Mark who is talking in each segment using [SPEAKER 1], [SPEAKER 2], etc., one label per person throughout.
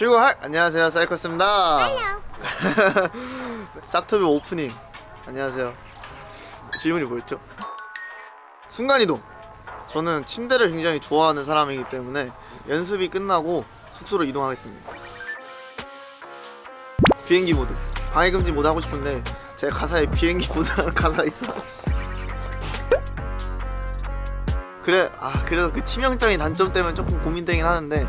[SPEAKER 1] 출근할! 안녕하세요, 사이코스입니다.
[SPEAKER 2] Hello.
[SPEAKER 1] 싹토비 오프닝. 안녕하세요. 질문이 뭐였죠? 순간이동. 저는 침대를 굉장히 좋아하는 사람이기 때문에 연습이 끝나고 숙소로 이동하겠습니다. 비행기 모드. 방해금지 모드 하고 싶은데 제 가사에 비행기 모드라는 가사가 있어. 그래서 그 치명적인 단점 때문에 조금 고민되긴 하는데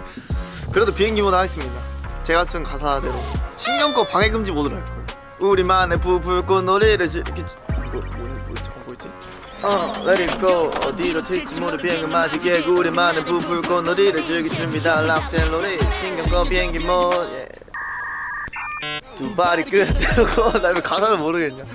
[SPEAKER 1] 그래도 비행기 모드 하겠습니다. 제가 쓴 가사대로 신경껏 방해금지 모드로 할 거예요. 우리만의 부불꽃 놀이를 뭐였지? Let it go. 어디로 튈지 모르 비행은 마지게 우리만의 부불꽃 놀이를 즐기줍니다. 락스텔로리 신경껏 비행기 모드. 두 발이 끝으로 나 왜 가사를 모르겠냐.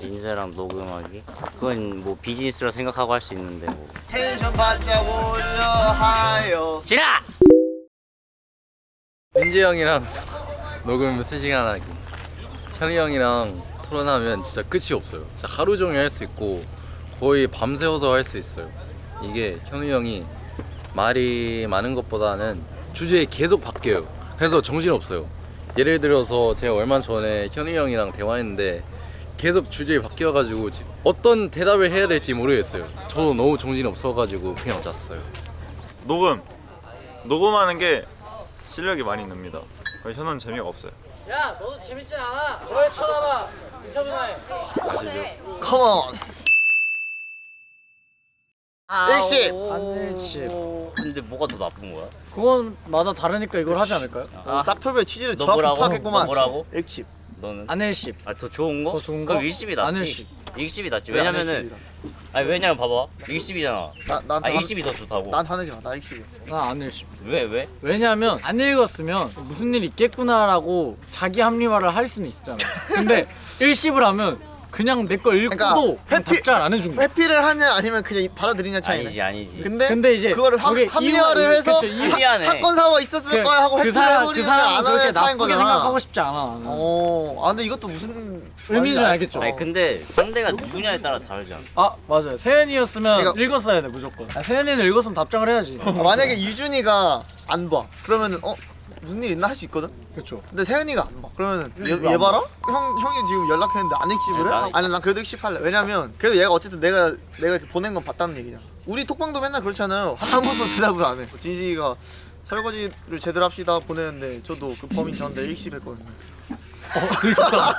[SPEAKER 3] 민재랑 녹음하기? 그건 뭐 비즈니스라 생각하고 할 수 있는데 뭐
[SPEAKER 1] 텐션 바짝 올려 하여.
[SPEAKER 3] 지라!
[SPEAKER 4] 민재 형이랑 녹음 3시간 하기. 현이 형이랑 토론하면 진짜 끝이 없어요. 진짜 하루 종일 할 수 있고 거의 밤새워서 할 수 있어요. 이게 현우 형이 말이 많은 것보다는 주제에 계속 바뀌어요. 그래서 정신없어요. 예를 들어서 제가 얼마 전에 현우 형이랑 대화했는데 계속 주제에 바뀌어가지고 어떤 대답을 해야 될지 모르겠어요. 저도 너무 정신이 없어가지고 그냥 잤어요.
[SPEAKER 5] 녹음하는 게 실력이 많이 늡니다. 저는 재미가 없어요.
[SPEAKER 6] 야, 너도 재밌진 않아. 뭘 쳐다봐. 인터뷰나 해.
[SPEAKER 5] 아시죠?
[SPEAKER 1] 컴온. 일십.
[SPEAKER 6] 안일십.
[SPEAKER 3] 근데 뭐가 더 나쁜 거야?
[SPEAKER 6] 그건마다 다르니까 이걸 하지 않을까요?
[SPEAKER 1] 싹토비의 취지를
[SPEAKER 3] 너
[SPEAKER 1] 정확히
[SPEAKER 3] 뭐라고?
[SPEAKER 1] 파악했구만.
[SPEAKER 3] 너 뭐라고?
[SPEAKER 1] 일십.
[SPEAKER 3] 너는?
[SPEAKER 6] 안일십.
[SPEAKER 3] 아 더 좋은 거?
[SPEAKER 6] 더 좋은 거?
[SPEAKER 3] 그럼 일십이 낫지.
[SPEAKER 6] 안일십.
[SPEAKER 3] 일십이 낫지.
[SPEAKER 1] 왜
[SPEAKER 3] 왜냐면은 왜냐면 봐봐. 일십이잖아.
[SPEAKER 1] 나한테
[SPEAKER 3] 일십이 더 좋다고.
[SPEAKER 1] 난 화내지 마. 나 일십이야.
[SPEAKER 6] 나 안일십.
[SPEAKER 3] 왜?
[SPEAKER 6] 왜냐면 안 읽었으면 무슨 일 있겠구나라고 자기 합리화를 할 수는 있잖아. 근데 일십을 하면 그냥 내 거 읽고도
[SPEAKER 1] 그러니까
[SPEAKER 6] 그냥 답장을 안 해준 거야.
[SPEAKER 1] 회피를 하냐 아니면 그냥 받아들이냐 차이네.
[SPEAKER 3] 아니지.
[SPEAKER 1] 근데
[SPEAKER 6] 이제
[SPEAKER 1] 그거를
[SPEAKER 6] 거기에
[SPEAKER 1] 합리화를
[SPEAKER 6] 이유가-
[SPEAKER 1] 해서
[SPEAKER 6] 그쵸,
[SPEAKER 3] 합리화네.
[SPEAKER 1] 사건 사고가 있었을 거야 하고 회피를 해버리는 게
[SPEAKER 6] 사람
[SPEAKER 1] 안
[SPEAKER 6] 그렇게
[SPEAKER 1] 하는 차인
[SPEAKER 6] 나쁘게
[SPEAKER 1] 거잖아.
[SPEAKER 6] 생각하고 싶지 않아. 나는.
[SPEAKER 1] 근데 이것도 무슨
[SPEAKER 6] 의미는 알겠죠.
[SPEAKER 3] 아니 근데 상대가 누구냐에 따라 다르지 않아?
[SPEAKER 6] 아 맞아요. 세연이었으면
[SPEAKER 1] 그러니까-
[SPEAKER 6] 읽었어야 돼 무조건. 세연이는 읽었으면 답장을 해야지.
[SPEAKER 1] 만약에 유준이가 안 봐. 그러면은 무슨 일 있나 할 수 있거든.
[SPEAKER 6] 그렇죠.
[SPEAKER 1] 근데 세연이가 안 봐. 그러면은
[SPEAKER 6] 유준이
[SPEAKER 1] 얘
[SPEAKER 6] 안
[SPEAKER 1] 봐라? 형이 지금 연락했는데 안 읽씹을 해? 아니 난 그래도 읽씹할래. 왜냐면 그래도 얘가 어쨌든 내가 이렇게 보낸 건 봤다는 얘기잖아. 우리 톡방도 맨날 그렇잖아요. 한 번도 대답을 안 해. 진식이가 설거지를 제대로 합시다 보내는데 저도 그 범인 저한테 읽씹했거든요.
[SPEAKER 6] 들켰다.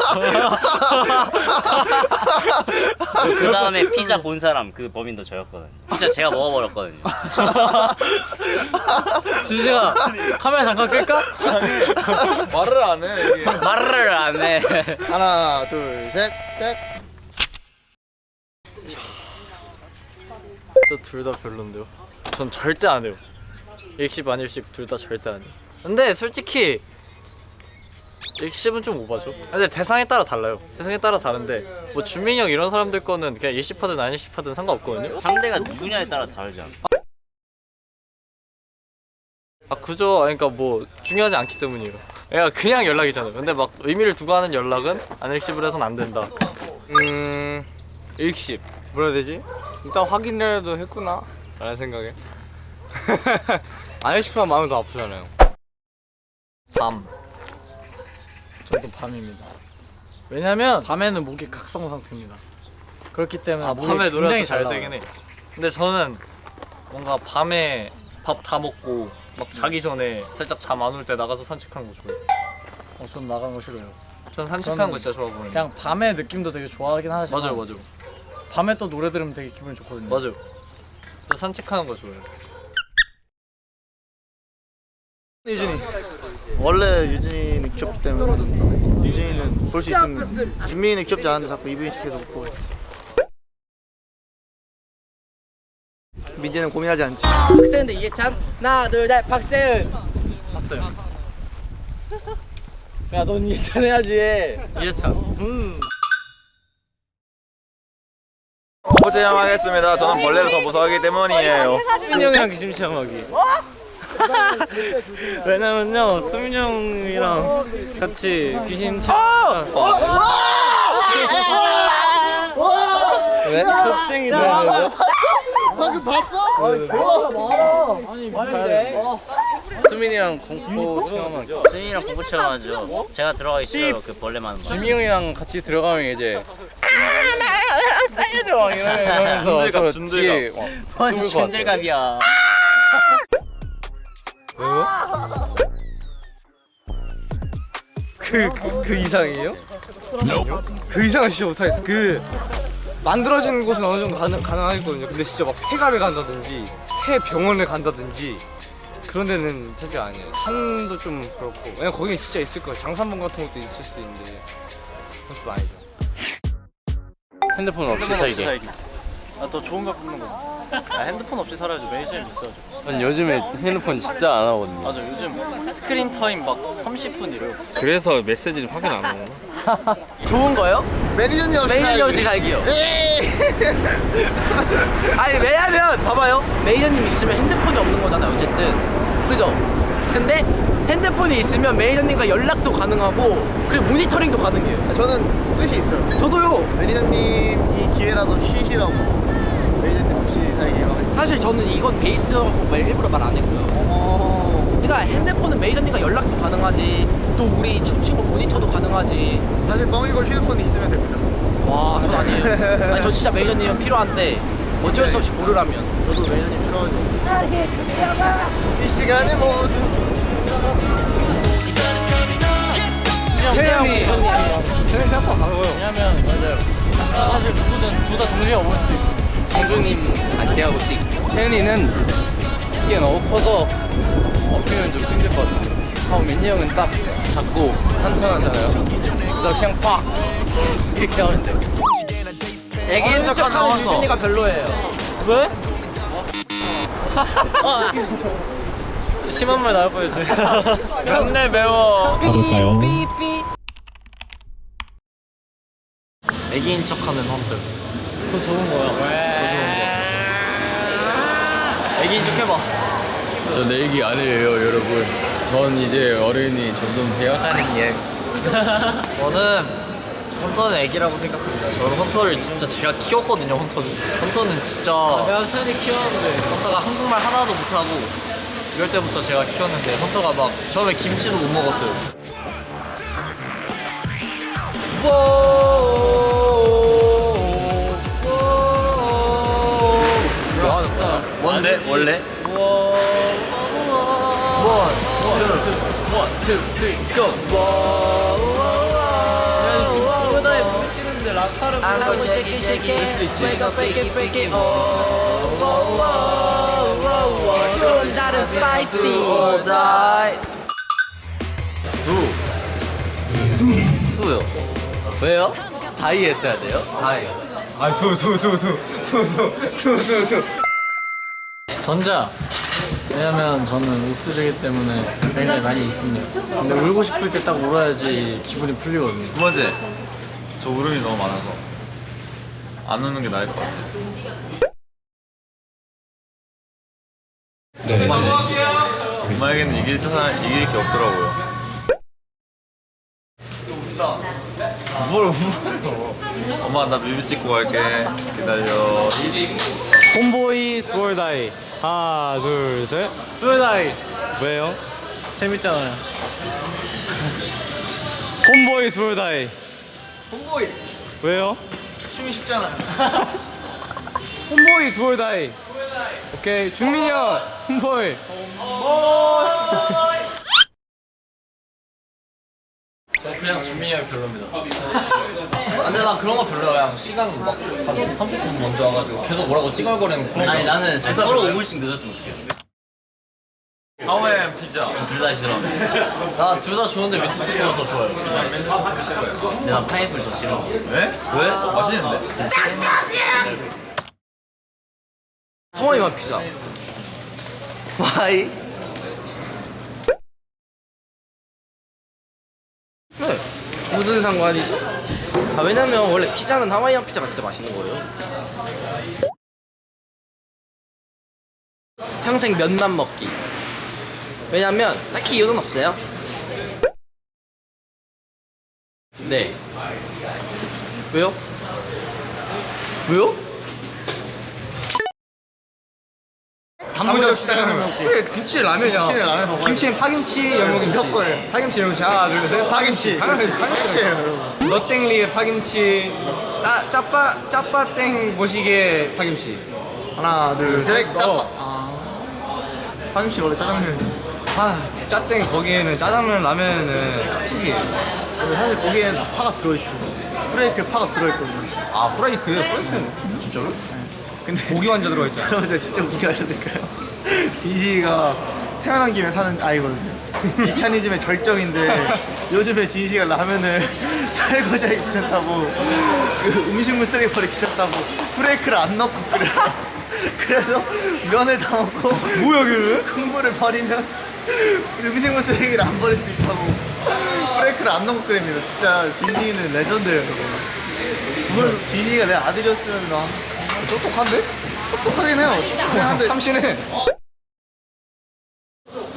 [SPEAKER 3] 그 다음에 피자 본 사람 그 범인도 저였거든요. 피자 제가 먹어버렸거든요.
[SPEAKER 6] 진시가 카메라 잠깐 끌까?
[SPEAKER 5] 말을 안 해. 이게.
[SPEAKER 3] 말을 안 해.
[SPEAKER 1] 하나 둘 셋 넷.
[SPEAKER 6] 저 둘 다 별론데요. 전 절대 안 해요. 일십 안일십 둘 다 절대 안 해요. 근데 솔직히 일십은 좀 오바죠. 근데 대상에 따라 달라요. 대상에 따라 다른데 뭐 준민이 형 이런 사람들 거는 그냥 일십하든 안일십하든 상관없거든요.
[SPEAKER 3] 상대가 누구냐에 따라 다르지 않아?
[SPEAKER 6] 아 그죠. 그러니까 뭐 중요하지 않기 때문이에요. 그냥 연락이잖아요. 근데 막 의미를 두고 하는 연락은 안일십을 해서는 안 된다.
[SPEAKER 4] 일십 뭐라 해야 되지? 일단 확인이라도 했구나 라는 생각에 안 싶으면 마음이 더 아프잖아요.
[SPEAKER 6] 밤. 저도 밤입니다. 왜냐면 밤에는 목이 각성 상태입니다. 그렇기 때문에 목이
[SPEAKER 4] 밤에 노래가
[SPEAKER 6] 굉장히
[SPEAKER 4] 잘
[SPEAKER 6] 잘
[SPEAKER 4] 되긴
[SPEAKER 6] 되긴 해. 근데 저는 뭔가 밤에 밥 다 먹고 막 자기 전에 살짝 잠 안 올 때 나가서 산책하는 거 좋아해요. 전 나가는 거 싫어요.
[SPEAKER 4] 전 산책하는 거 진짜 좋아하거든요.
[SPEAKER 6] 그냥 밤의 느낌도 되게 좋아하긴 하지만
[SPEAKER 4] 맞아요.
[SPEAKER 6] 밤에 또 노래 들으면 되게 기분이 좋거든요.
[SPEAKER 4] 맞아요. 저 산책하는 거 좋아해요.
[SPEAKER 1] 유준이. 원래 유준이는 귀엽기 때문에 유준이는 볼 수 있으면 준민이는 귀엽지 않은데 자꾸 이브인 척해서 못 보고 있어. 민재는 고민하지 않지.
[SPEAKER 7] 박세은대 이해찬 하나 둘셋 박세은.
[SPEAKER 6] 박서연.
[SPEAKER 7] 야넌 이해찬 해야지.
[SPEAKER 6] 이해찬.
[SPEAKER 5] 호재양하겠습니다. 저는 벌레를 더 무서워하기 때문이에요.
[SPEAKER 4] 수민 형이랑 귀신 체험하기. 왜냐면요 수민 형이랑 같이 귀신 체험. 왜? 겁쟁이들.
[SPEAKER 1] 방금 봤어?
[SPEAKER 4] 수민이랑 공포 체험하기.
[SPEAKER 3] 수인이랑 공부 체험하죠. 제가 들어가기 싫어요. 그 벌레 많은 거.
[SPEAKER 4] 지미 형이랑 같이 들어가면 이제 나 살려줘 막 이러면서 저 뒤에
[SPEAKER 3] 뭔
[SPEAKER 4] 숨을 것 같아요.
[SPEAKER 3] 신들각이야.
[SPEAKER 2] 그 이상이에요? 그 이상은 진짜 못하겠어. 그 만들어진 곳은 어느 정도 가능하겠거든요. 근데 진짜 막 폐가를 간다든지 폐병원을 간다든지 그런 데는 사실 아니에요. 산도 좀 그렇고 왜냐면 거긴 진짜 있을 거예요. 장산범 같은 것도 있을 수도 있는데 그건 좀 아니죠.
[SPEAKER 4] 핸드폰 없이 살기.
[SPEAKER 6] 더 좋은 걸 뽑는 거. 핸드폰 없이 살아야죠. 매일 제일 있어야죠.
[SPEAKER 4] 전 요즘에 핸드폰 진짜 안 하거든요.
[SPEAKER 6] 맞아, 요즘 스크린 타임 막 30분 이래요.
[SPEAKER 8] 그래서 메시지는 확인 안 오나?
[SPEAKER 7] 좋은 거요?
[SPEAKER 1] 매니저님 없이
[SPEAKER 7] 매니저
[SPEAKER 1] 살기.
[SPEAKER 7] 없이 살기요.
[SPEAKER 1] 에이.
[SPEAKER 7] 아니 왜냐면 봐봐요. 매니저님 있으면 핸드폰이 없는 거잖아요. 어쨌든 그죠? 근데 핸드폰이 있으면 매니저님과 연락도 가능하고 그리고 모니터링도 가능해요.
[SPEAKER 1] 저는 뜻이 있어요.
[SPEAKER 7] 저도요.
[SPEAKER 1] 매니저님 이 기회라도 쉬시라고 매니저님 없이 살기 하겠습니다.
[SPEAKER 7] 사실 저는 이건 베이스라고 일부러 말 안 했고요. 그러니까 핸드폰은 매니저님과 연락도 가능하지. 또 우리 춤추고 모니터도 가능하지.
[SPEAKER 1] 사실 뻥이고 휴대폰 있으면 됩니다.
[SPEAKER 7] 와, 전 아니에요. 아니, 저 진짜 매니저님은 필요한데 어쩔 수 없이 고르라면.
[SPEAKER 1] 저도 매니저님 필요하죠. 이 시간에 모두
[SPEAKER 2] 태양이 생각보다 가고요.
[SPEAKER 6] 왜냐면 맞아요. 사실 누구든 둘 다 동시에 와볼 수도 있어.
[SPEAKER 4] 정준님 안티하고 띡. 태은이는 키가 너무 커서 업히면 좀 힘들 것 같아요. 하고 민이 형은 딱 잡고 탄천하잖아요. 그래서 그냥 팍 이렇게 하는데.
[SPEAKER 7] 애기인 척하는 유준이가 별로예요.
[SPEAKER 6] 왜? 심한 말 나올 뻔했어요.
[SPEAKER 5] 맨날 매워.
[SPEAKER 6] 애기인 척하는 헌터. 더 좋은 거야. 더 좋은 거. 애기인 척 해봐.
[SPEAKER 4] 저 내 얘기 아니에요, 여러분. 전 이제 어른이 점점 되어가는 예.
[SPEAKER 6] 저는 헌터는 애기라고 생각합니다. 저는 헌터를 진짜 제가 키웠거든요. 헌터는 진짜 내가 수현이 키웠는데 헌터가 한국말 하나도 못하고 이럴 때부터 제가 키웠는데 헌터가 막 처음에 김치도 못 먹었어요.
[SPEAKER 3] 원래 원래
[SPEAKER 7] I'm go shake it, shake it, wake up, break it, break it, 좀 다른 spicy. die.
[SPEAKER 4] 수요. 왜요? 다이 했어야 돼요? 다이.
[SPEAKER 6] 전자. 왜냐면 저는 옥수수이기 때문에 굉장히 많이 있습니다. 근데 울고 싶을 때 딱 울어야지 기분이 풀리거든요.
[SPEAKER 5] 두 번째, 저 울음이 너무 많아서 안 우는 게 나을 것 같아요. 네. 엄마에게는 이길 게 없더라고요. 뭘 울어? 엄마 나 뮤비 찍고 갈게. 기다려.
[SPEAKER 2] 홈보이 두얼다이. 하나 둘 셋.
[SPEAKER 6] 뚜다이
[SPEAKER 2] 왜요?
[SPEAKER 6] 재밌잖아요.
[SPEAKER 2] 홈보이 두얼다이.
[SPEAKER 1] homeboy
[SPEAKER 2] 왜요?
[SPEAKER 1] 춤이 쉽잖아요.
[SPEAKER 2] 홈보이 두얼다이. 오케이 중민이 형 홈보이.
[SPEAKER 6] 그냥 준민이 형이 별로입니다. 근데 난 그런 거 별로야. 그냥 시간 막 30분 먼저 와가지고 계속 뭐라고 찡얼거리는 그런 거.
[SPEAKER 3] 아니 나는 서로 5분씩 늦었으면 좋겠어.
[SPEAKER 5] 하와이안 피자.
[SPEAKER 3] 둘 다 싫어.
[SPEAKER 6] 나 둘 다 좋은데 민트 초코가 더 좋아요.
[SPEAKER 3] 근데 난 파인애플 더 싫어.
[SPEAKER 5] 왜? 왜? 맛있는데?
[SPEAKER 7] 하와이만 피자. 와이? 네. 무슨 상관이죠? 아 왜냐면 원래 피자는 하와이안 피자가 진짜 맛있는 거예요. 평생 면만 먹기. 왜냐면 딱히 이유는 없어요. 네. 왜요? 왜요?
[SPEAKER 2] 단무지 짜장면. 그래 김치 라면이야.
[SPEAKER 1] 김치는 라면 먹어야
[SPEAKER 2] 김치는 파김치, 열무김치.
[SPEAKER 1] 무조건.
[SPEAKER 2] 파김치, 열무김치. 하나, 둘, 셋.
[SPEAKER 1] 파김치.
[SPEAKER 2] 당연히
[SPEAKER 1] 파김치예요, 여러분.
[SPEAKER 2] 너땡리의 파김치. 짜빠땡 모시게 파김치.
[SPEAKER 1] 하나, 둘, 셋. 짜.
[SPEAKER 2] 어.
[SPEAKER 1] 파김치 원래 짜장면이지.
[SPEAKER 2] 짜땡 거기에는 짜장면 라면은 깍두기예요.
[SPEAKER 1] 근데 사실 거기에는 다 파가 들어있어. 프레이크 파가 들어있거든요.
[SPEAKER 2] 프라이크는 진짜로?
[SPEAKER 1] 근데
[SPEAKER 2] 고기 완자 들어가 있잖아.
[SPEAKER 1] 그러면 제가 진짜 웃기게 알려드릴까요? 진식이가 태어난 김에 사는 아이거든요. 귀차니즘의 절정인데 요즘에 진식이가 라면을 설거지하기 귀찮다고 그 음식물 쓰레기 버리기 귀찮다고 프레이크를 안 넣고 끓여. 그래서 면을 다 먹고 뭐야 그래? 국물을 버리면 음식물 쓰레기를 안 버릴 수 있다고 프레이크를 안 넣고 끓입니다. 진짜 진식이는 레전드예요. 그걸 진식이가 내 아들이었으면 나 똑똑한데? 똑똑하긴 해요. 똑똑하긴 한데
[SPEAKER 2] 참신해.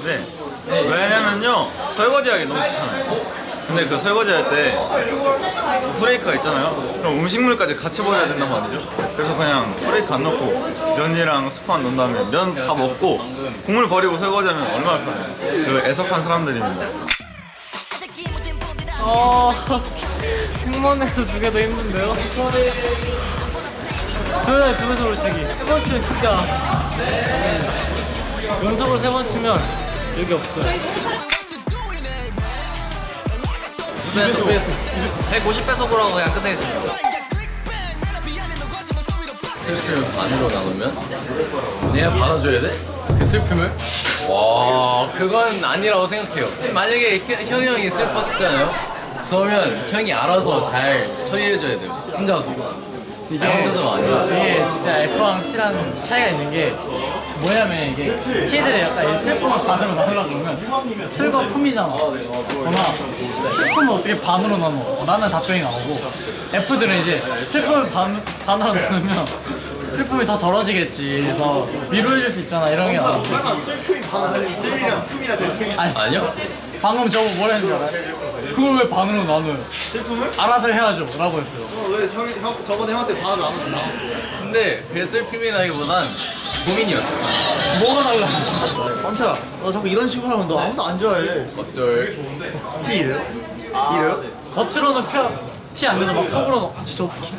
[SPEAKER 5] 네. 왜냐면요 설거지하기 너무 귀찮아요. 근데 그 설거지할 때 프레이크가 있잖아요. 그럼 음식물까지 같이 버려야 된단 말이죠. 그래서 그냥 프레이크 안 넣고 면이랑 스프 넣은 다음에 면 다 먹고 국물 버리고 설거지하면 얼마나 편해요. 그 애석한 사람들입니다.
[SPEAKER 6] 흉먼에서 두 개 더 힘든데요? 둘다 두 번으로 치기. 세 번 치면 진짜 연속으로 세 번 치면 여기 없어요. 150배속으로 하고 그냥 끝내겠습니다.
[SPEAKER 4] 슬픔을 반으로 나누면 내가 받아줘야 돼? 그 슬픔을? 와 그건 아니라고 생각해요. 만약에 현이 형이 슬펐잖아요? 그러면 형이 알아서 잘 처리해줘야 돼요. 혼자서. 혼자서 아니야.
[SPEAKER 6] 이게 진짜 F랑 T랑 차이가 있는 게 뭐냐면 이게 T들이 약간 이 슬픔을 반으로 나누려고 그러면 슬과 품이잖아. 거나 슬픔을 어떻게 반으로 나눠? 나는 답변이 나오고 F들은 이제 슬픔을 반으로 나누면 슬픔이 더 덜어지겠지. 더 위로해줄 수 있잖아. 이런 게 나오고.
[SPEAKER 1] 설마 슬픔이 반은 슬이랑 품이라서
[SPEAKER 4] 아니요?
[SPEAKER 6] 방금 저거 뭐라 했는지 알아요? 그걸 왜 반으로 나눠요?
[SPEAKER 1] 슬픔을?
[SPEAKER 6] 알아서 해야죠. 라고 했어요.
[SPEAKER 1] 왜 저번에 형한테 반을 나눴어?
[SPEAKER 4] 근데 그게 슬픔이라기보단 고민이었어요.
[SPEAKER 6] 뭐가 달라?
[SPEAKER 1] 원태야, 너 자꾸 이런 식으로 하면 너 아무도 안 좋아해.
[SPEAKER 4] 어쩔.
[SPEAKER 1] T 이래요? 이래요?
[SPEAKER 6] 겉으로는 티 안 내서 막 속으로는 진짜 어떡해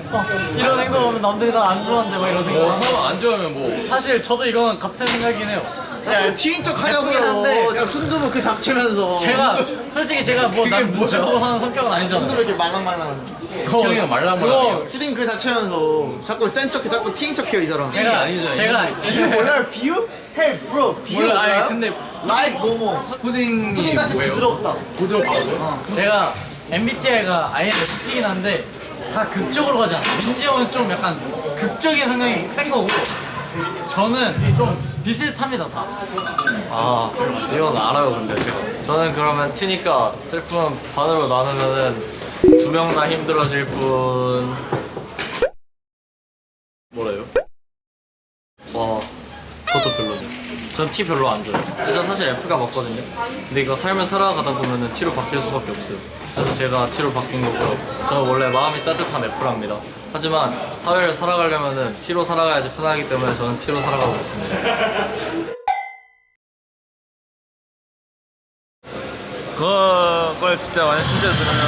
[SPEAKER 6] 이런 행동하면 남들이 다 안 좋아한대 막 이런 생각.
[SPEAKER 4] 서로 안 좋아하면 뭐
[SPEAKER 6] 사실 저도 이건 같은 생각이긴 해요.
[SPEAKER 1] 자꾸 T인 척
[SPEAKER 6] F긴
[SPEAKER 1] 하냐고요.
[SPEAKER 6] 한데
[SPEAKER 1] 자꾸 순두부 그 잡채면서.
[SPEAKER 6] 제가 솔직히 제가 뭐난 무시하고 사는 성격은 아니잖아요.
[SPEAKER 1] 순두부 이렇게 말랑말랑한.
[SPEAKER 4] 형이가 말랑말랑해요.
[SPEAKER 1] 푸딩 그 자체면서 자꾸 센 척해, 자꾸 T인 척해요 이 사람.
[SPEAKER 6] 제가
[SPEAKER 4] 아니죠,
[SPEAKER 6] 제가
[SPEAKER 1] 비유 몰라요? 비유? Hey bro, 비유
[SPEAKER 4] 몰라.
[SPEAKER 1] 몰라요?
[SPEAKER 4] 아니 근데
[SPEAKER 1] Like 뭐뭐.
[SPEAKER 4] 푸딩이
[SPEAKER 1] 푸딩 같이
[SPEAKER 4] 뭐예요?
[SPEAKER 1] 부드럽다.
[SPEAKER 4] 부드럽다고요?
[SPEAKER 6] 제가 MBTI가 INFP긴 한데 다 극적으로 가지 않아요. 민지형은 좀 약간 극적인 성향이 센 거고 저는 좀 비슷합니다 다.
[SPEAKER 9] 아 이건 알아요. 근데 제가 저는 그러면 T니까 슬픔 반으로 나누면은 두 명 다 힘들어질 뿐. 뭐래요? 와 그것도 별로네. 전 T 별로 안 좋아해요. 근데 저 사실 F가 맞거든요. 근데 이거 삶을 살아가다 보면은 T로 바뀔 수밖에 없어요. 그래서 제가 T로 바뀐 거고요. 저는 원래 마음이 따뜻한 F랍니다. 하지만 사회를 살아가려면은 T로 살아가야지 편하기 때문에 저는 T로 살아가고 있습니다.
[SPEAKER 5] 그걸 진짜 만약 진짜 들으면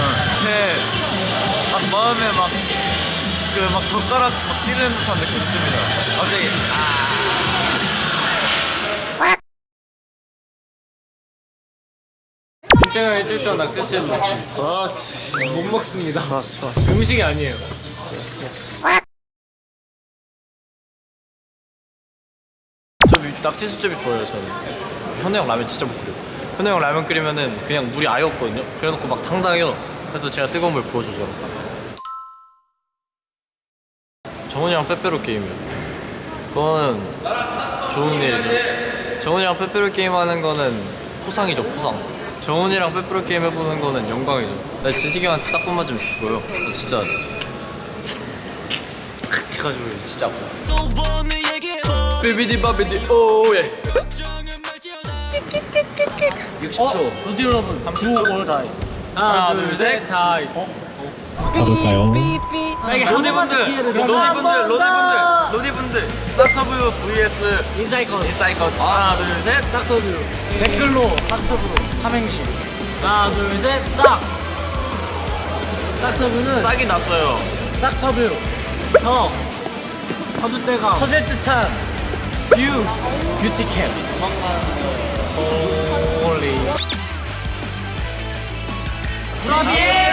[SPEAKER 5] 제 막 마음에 막 젓가락 막 끼는 듯한 느낌이 있습니다. 갑자기
[SPEAKER 6] 민정형 일주일 동안 낙지씨 못 먹습니다. 음식이 아니에요.
[SPEAKER 9] 저 낙지 수제비 좋아해요. 저는 현우 형 라면 진짜 못 끓여요. 현우 형 라면 끓이면은 그냥 물이 아예 없거든요. 그래놓고 막 당당해요. 그래서 제가 뜨거운 물 부어주죠 항상. 정훈이랑 빼빼로 게임이요. 그거는 좋은 일이죠. 정훈이랑 빼빼로 게임 하는 거는 포상이죠, 포상. 정훈이랑 빼빼로 게임 해보는 거는 영광이죠. 나 진식이 형한테 딱 번만 좀 죽어요. 진짜 해가지고 진짜 아파. 비비디바비디 오예.
[SPEAKER 4] 60초.
[SPEAKER 6] 어디 여러분? 9, 5, 다이. 하나, 둘, 셋, 다이.
[SPEAKER 10] 가볼까요?
[SPEAKER 5] 로디분들 싹터뷰 vs 인사이커스 하나 둘셋
[SPEAKER 6] 싹터뷰 댓글로 싹터뷰 삼행시 하나 둘셋싹 싹터뷰는
[SPEAKER 5] 싹이 났어요.
[SPEAKER 6] 싹터뷰 더 터질 때가 터질 듯한 뷰티캠 홀리 브라비